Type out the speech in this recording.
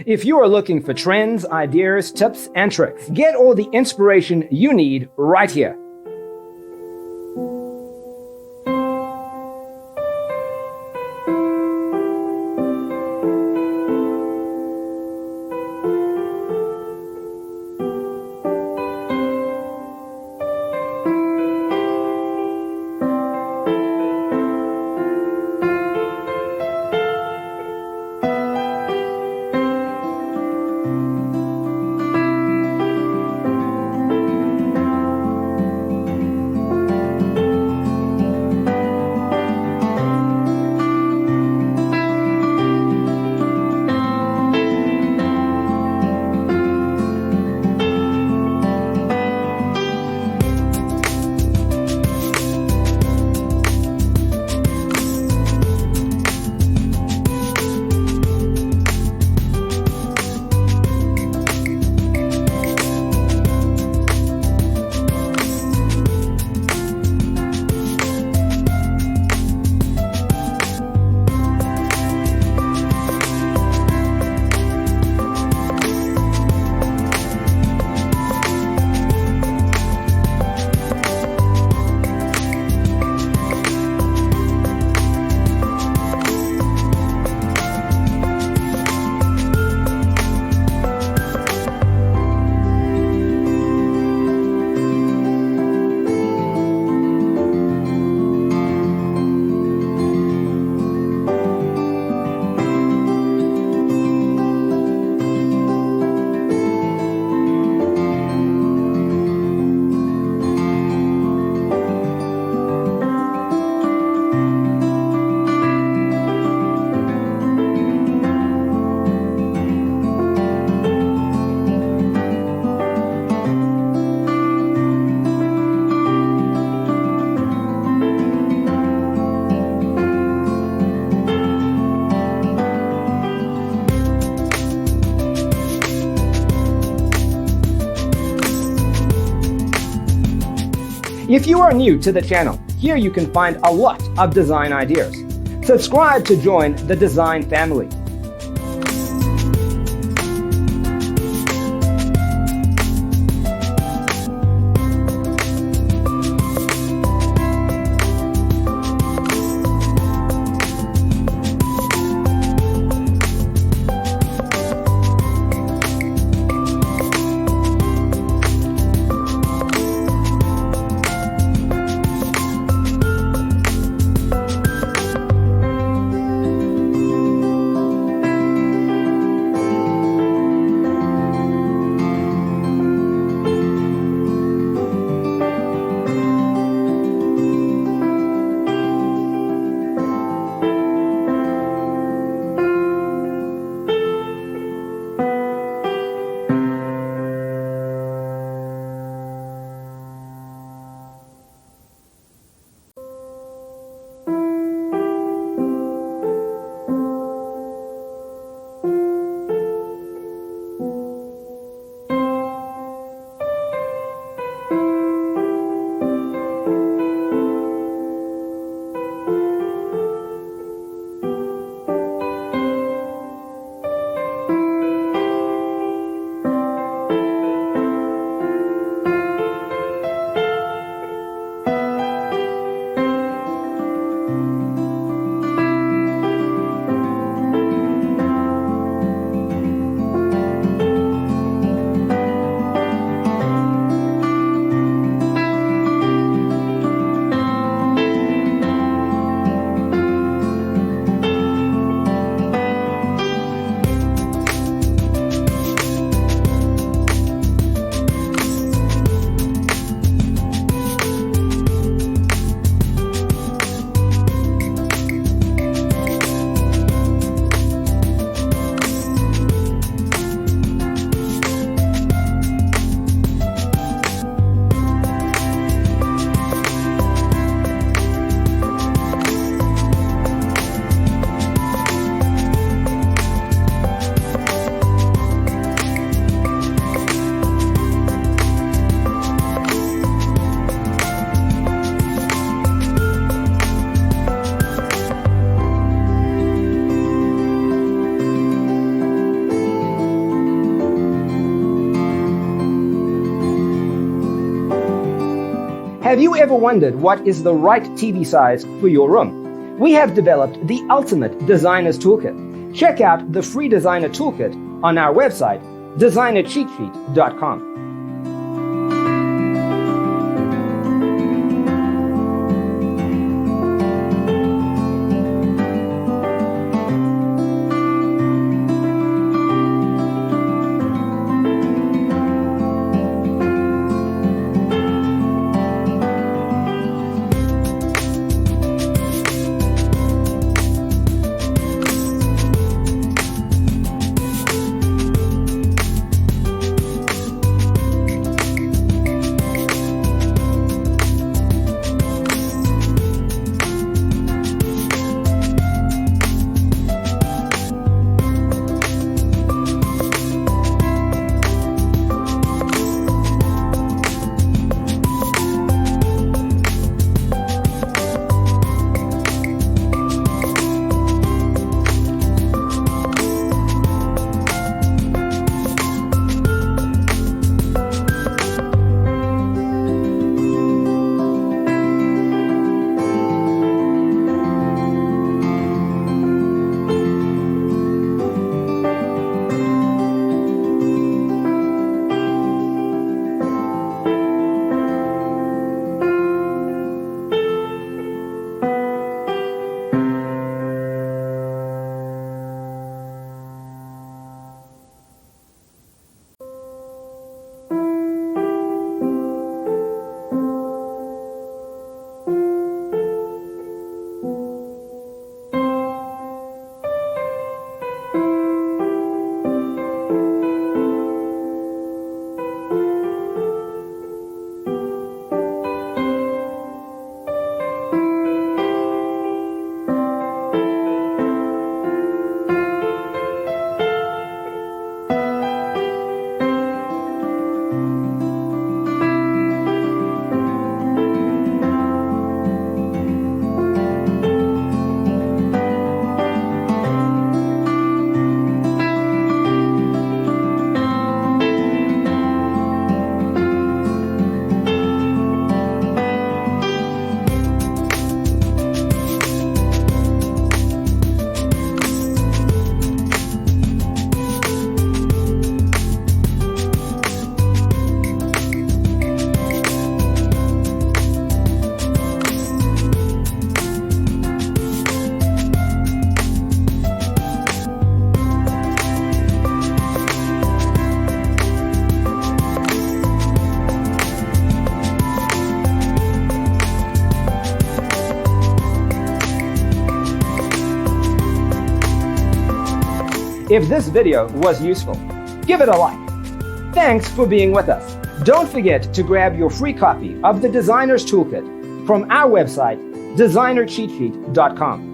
If you are looking for trends, ideas, tips, and tricks, get all the inspiration you need right here. If you are new to the channel, here you can find a lot of design ideas. Subscribe to join the design family. Have you ever wondered what is the right TV size for your room? We have developed the ultimate designer's toolkit. Check out the free designer toolkit on our website, designercheatsheet.com. If this video was useful, give it a like. Thanks for being with us. Don't forget to grab your free copy of the Designer's Toolkit from our website, designercheatsheet.com.